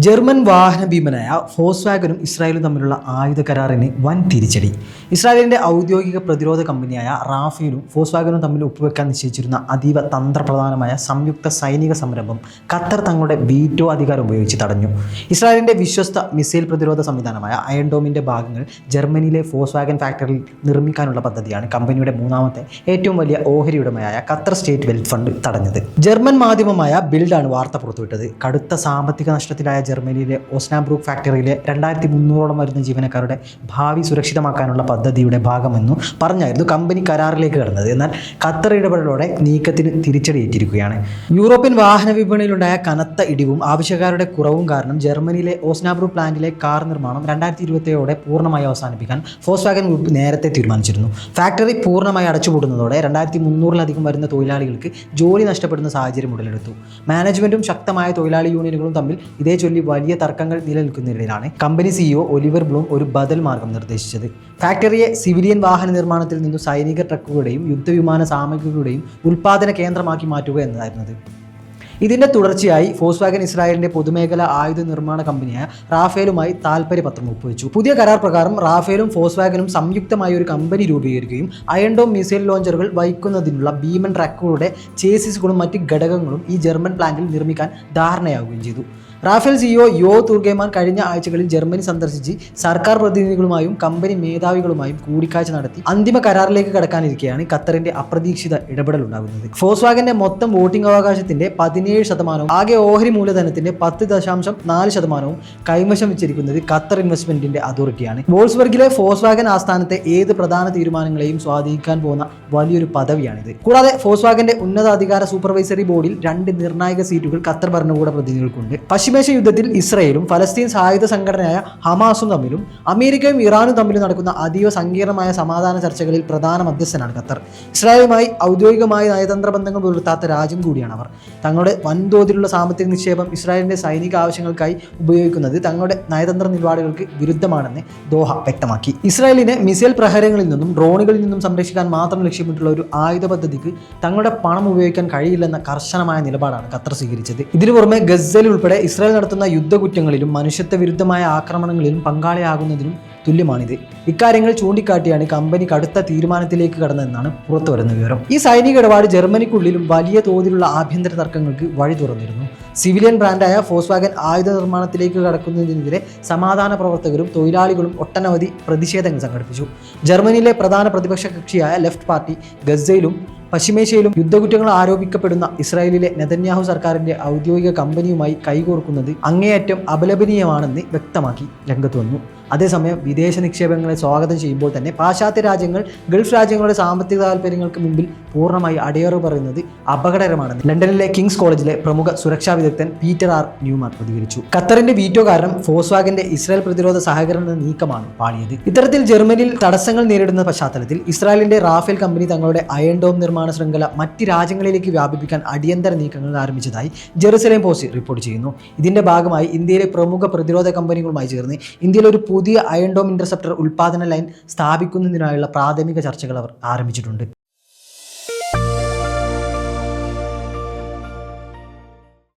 German വാഹന ഭീമനായ ഫോക്സ്വാഗനും ഇസ്രായേലും തമ്മിലുള്ള ആയുധ കരാറിന് വൻ തിരിച്ചടി. ഇസ്രായേലിന്റെ ഔദ്യോഗിക പ്രതിരോധ കമ്പനിയായ റാഫേലും ഫോക്സ്വാഗനും തമ്മിൽ ഒപ്പുവെക്കാൻ നിശ്ചയിച്ചിരുന്ന അതീവ തന്ത്രപ്രധാനമായ സംയുക്ത സൈനിക സംരംഭം ഖത്തർ തങ്ങളുടെ വീറ്റോ അധികാരം ഉപയോഗിച്ച് തടഞ്ഞു. ഇസ്രായേലിന്റെ വിശ്വസ്ത മിസൈൽ പ്രതിരോധ സംവിധാനമായ അയൺ ഡോമിന്റെ ഭാഗങ്ങൾ ജർമ്മനിയിലെ ഫോക്സ്വാഗൻ ഫാക്ടറിയിൽ നിർമ്മിക്കാനുള്ള പദ്ധതിയാണ് കമ്പനിയുടെ മൂന്നാമത്തെ ഏറ്റവും വലിയ ഓഹരി ഉടമയായ ഖത്തർ സ്റ്റേറ്റ് വെൽത്ത് ഫണ്ട് തടഞ്ഞത്. ജർമ്മൻ മാധ്യമമായ ബിൽഡാണ് വാർത്ത പുറത്തുവിട്ടത്. കടുത്ത സാമ്പത്തിക നഷ്ടത്തിലായ ജർമ്മനിയിലെ ഓസ്നാബ്രൂക്ക് ഫാക്ടറിയിലെ 2300ഓളം വരുന്ന ജീവനക്കാരുടെ ഭാവി സുരക്ഷിതമാക്കാനുള്ള പദ്ധതിയുടെ ഭാഗമെന്നു പറഞ്ഞായിരുന്നു കമ്പനി കരാറിലേക്ക് കടന്നത്. എന്നാൽ ഖത്തർ ഇടപെടലോടെ നീക്കത്തിന് തിരിച്ചടിയേറ്റിരിക്കുകയാണ്. യൂറോപ്യൻ വാഹന വിപണിയിലുണ്ടായ കനത്ത ഇടിവും ആവശ്യക്കാരുടെ കുറവും കാരണം ജർമ്മനിയിലെ ഓസ്നാബ്രൂക്ക് പ്ലാന്റിലെ കാർ നിർമ്മാണം 2027ഓടെ പൂർണ്ണമായി അവസാനിപ്പിക്കാൻ ഫോക്സ്വാഗൻ ഗ്രൂപ്പ് നേരത്തെ തീരുമാനിച്ചിരുന്നു. ഫാക്ടറി പൂർണ്ണമായി അടച്ചുപൂട്ടുന്നതോടെ 2300-ലധികം വരുന്ന തൊഴിലാളികൾക്ക് ജോലി നഷ്ടപ്പെടുന്ന സാഹചര്യം ഉടലെടുത്തു. മാനേജ്മെന്റും ശക്തമായ തൊഴിലാളി യൂണിയനുകളും തമ്മിൽ ഇതേ ചൊല്ലി വലിയ തർക്കങ്ങൾ നിലനിൽക്കുന്നതിനിടയിലാണ് കമ്പനി സിഇഒ ഒലിവർ ബ്ലൂം ഒരു ബദൽ മാർഗം നിർദ്ദേശിച്ചത്. ഫാക്ടറിയെ സിവിലിയൻ വാഹന നിർമ്മാണത്തിൽ നിന്നും സൈനിക ട്രക്കുകളുടെയും യുദ്ധവിമാന സാമഗ്രികളുടെയും ഉൽപ്പാദന കേന്ദ്രമാക്കി മാറ്റുക എന്നതായിരുന്നത്. ഇതിന്റെ തുടർച്ചയായി ഫോക്സ്വാഗൻ ഇസ്രായേലിന്റെ പൊതുമേഖലാ ആയുധ നിർമ്മാണ കമ്പനിയായ റാഫേലുമായി താൽപര്യപത്രം ഒപ്പുവെച്ചു. പുതിയ കരാർ പ്രകാരം റാഫേലും ഫോക്സ്വാഗനും സംയുക്തമായി ഒരു കമ്പനി രൂപീകരിക്കുകയും അയൺ ഡോം മിസൈൽ ലോഞ്ചറുകൾ വഹിക്കുന്നതിനുള്ള ഭീമൻ ട്രക്കുകളുടെ ചേസിസുകളും മറ്റ് ഘടകങ്ങളും ഈ ജർമ്മൻ പ്ലാന്റിൽ നിർമ്മിക്കാൻ ധാരണയാവുകയും ചെയ്തു. റാഫേൽ സിഇഒ യോ തുർഗേമാൻ കഴിഞ്ഞ ആഴ്ചകളിൽ ജർമ്മനി സന്ദർശിച്ച് സർക്കാർ പ്രതിനിധികളുമായും കമ്പനി മേധാവികളുമായും കൂടിക്കാഴ്ച നടത്തി അന്തിമ കരാറിലേക്ക് കടക്കാനിരിക്കെയാണ് ഖത്തറിന്റെ അപ്രതീക്ഷിത ഇടപെടൽ ഉണ്ടാകുന്നത്. ഫോക്സ്വാഗന്റെ മൊത്തം വോട്ടിംഗ് അവകാശത്തിന്റെ 17%, ആകെ ഓഹരി മൂലധനത്തിന്റെ 10.4% കൈവശം വെച്ചിരിക്കുന്നത് ഖത്തർ ഇൻവെസ്റ്റ്മെന്റിന്റെ അതോറിറ്റിയാണ്. വോൾസ്ബർഗിലെ ഫോക്സ്വാഗൻ ആസ്ഥാനത്തെ ഏത് പ്രധാന തീരുമാനങ്ങളെയും സ്വാധീനിക്കാൻ പോകുന്ന വലിയൊരു പദവിയാണിത്. കൂടാതെ ഫോക്സ്വാഗന്റെ ഉന്നതാധികാര സൂപ്പർവൈസറി ബോർഡിൽ 2 നിർണായക സീറ്റുകൾ ഖത്തർ ഭരണകൂട പ്രതിനിധികൾക്കുണ്ട്. പശ്ചിമേഷ്യ യുദ്ധത്തിൽ ഇസ്രയേലും ഫലസ്തീൻ സായുധ സംഘടനയായ ഹമാസും തമ്മിലും അമേരിക്കയും ഇറാനും തമ്മിലും നടക്കുന്ന അതീവ സങ്കീർണമായ സമാധാന ചർച്ചകളിൽ പ്രധാന മധ്യസ്ഥനാണ് ഖത്തർ. ഇസ്രായേലുമായി ഔദ്യോഗികമായ നയതന്ത്ര ബന്ധങ്ങൾ പുലർത്താത്ത രാജ്യം കൂടിയാണ് അവർ. തങ്ങളുടെ വൻതോതിലുള്ള സാമ്പത്തിക നിക്ഷേപം ഇസ്രായേലിന്റെ സൈനിക ആവശ്യങ്ങൾക്കായി ഉപയോഗിക്കുന്നത് തങ്ങളുടെ നയതന്ത്ര നിലപാടുകൾക്ക് വിരുദ്ധമാണെന്ന് ദോഹ വ്യക്തമാക്കി. ഇസ്രായേലിനെ മിസൈൽ പ്രഹരങ്ങളിൽ നിന്നും ഡ്രോണുകളിൽ നിന്നും സംരക്ഷിക്കാൻ മാത്രം ലക്ഷ്യമിട്ടുള്ള ഒരു ആയുധ പദ്ധതിക്ക് തങ്ങളുടെ പണം ഉപയോഗിക്കാൻ കഴിയില്ലെന്ന കർശനമായ നിലപാടാണ് ഖത്തർ സ്വീകരിച്ചത്. ഇതിനു പുറമെ ഗസയിൽ ഉൾപ്പെടെ ഇസ്രായേൽ നടത്തുന്ന യുദ്ധകുറ്റങ്ങളിലും മനുഷ്യത്വ വിരുദ്ധമായ ആക്രമണങ്ങളിലും പങ്കാളിയാകുന്നതിനും തുല്യമാണിത്. ഇക്കാര്യങ്ങൾ ചൂണ്ടിക്കാട്ടിയാണ് കമ്പനി കടുത്ത തീരുമാനത്തിലേക്ക് കടന്നതെന്നാണ് പുറത്തുവരുന്ന വിവരം. ഈ സൈനിക ഇടപാട് ജർമ്മനിക്കുള്ളിലും വലിയ തോതിലുള്ള ആഭ്യന്തര തർക്കങ്ങൾക്ക് വഴി തുറന്നിരുന്നു. സിവിലിയൻ ബ്രാൻഡായ ഫോക്സ്വാഗൻ ആയുധ നിർമ്മാണത്തിലേക്ക് കടക്കുന്നതിനെതിരെ സമാധാന പ്രവർത്തകരും തൊഴിലാളികളും ഒട്ടനവധി പ്രതിഷേധങ്ങൾ സംഘടിപ്പിച്ചു. ജർമ്മനിയിലെ പ്രധാന പ്രതിപക്ഷ കക്ഷിയായ ലെഫ്റ്റ് പാർട്ടി ഗസയിലും പശ്ചിമേഷ്യയിലും യുദ്ധകുറ്റങ്ങൾ ആരോപിക്കപ്പെടുന്ന ഇസ്രായേലിലെ നെതന്യാഹു സർക്കാരിന്റെ ഔദ്യോഗിക കമ്പനിയുമായി കൈകോർക്കുന്നത് അങ്ങേയറ്റം അപലപനീയമാണെന്ന് വ്യക്തമാക്കി രംഗത്ത് വന്നു. അതേസമയം വിദേശ നിക്ഷേപങ്ങളെ സ്വാഗതം ചെയ്യുമ്പോൾ തന്നെ പാശ്ചാത്യ രാജ്യങ്ങൾ ഗൾഫ് രാജ്യങ്ങളുടെ സാമ്പത്തിക താൽപ്പര്യങ്ങൾക്ക് മുമ്പിൽ പൂർണ്ണമായി അടിയറു പറയുന്നത് അപകടകരമാണെന്ന് ലണ്ടനിലെ കിങ്സ് കോളേജിലെ പ്രമുഖ സുരക്ഷാ വിദഗ്ധൻ പീറ്റർ ആർ ന്യൂമാൻ പ്രതികരിച്ചു. ഖത്തറിന്റെ വീറ്റോ കാരണം ഫോക്സ്വാഗന്റെ ഇസ്രായേൽ പ്രതിരോധ സഹകരണ നീക്കമാണ് പാളിയത്. ഇത്തരത്തിൽ ജർമ്മനിയിൽ തടസ്സങ്ങൾ നേരിടുന്ന പശ്ചാത്തലത്തിൽ ഇസ്രായേലിന്റെ റാഫേൽ കമ്പനി തങ്ങളുടെ അയൺ ഡോം നിർമ്മാണ ശൃംഖല മറ്റ് രാജ്യങ്ങളിലേക്ക് വ്യാപിപ്പിക്കാൻ അടിയന്തര നീക്കങ്ങൾ ആരംഭിച്ചതായി ജെറുസലേം പോസ്റ്റ് റിപ്പോർട്ട് ചെയ്യുന്നു. ഇതിന്റെ ഭാഗമായി ഇന്ത്യയിലെ പ്രമുഖ പ്രതിരോധ കമ്പനികളുമായി ചേർന്ന് ഇന്ത്യയിൽ ഒരു പുതിയ അയൺ ഡോം ഇന്റർസെപ്റ്റർ ഉൽപ്പാദന ലൈൻ സ്ഥാപിക്കുന്നതിനായുള്ള പ്രാഥമിക ചർച്ചകൾ അവർ ആരംഭിച്ചിട്ടുണ്ട്.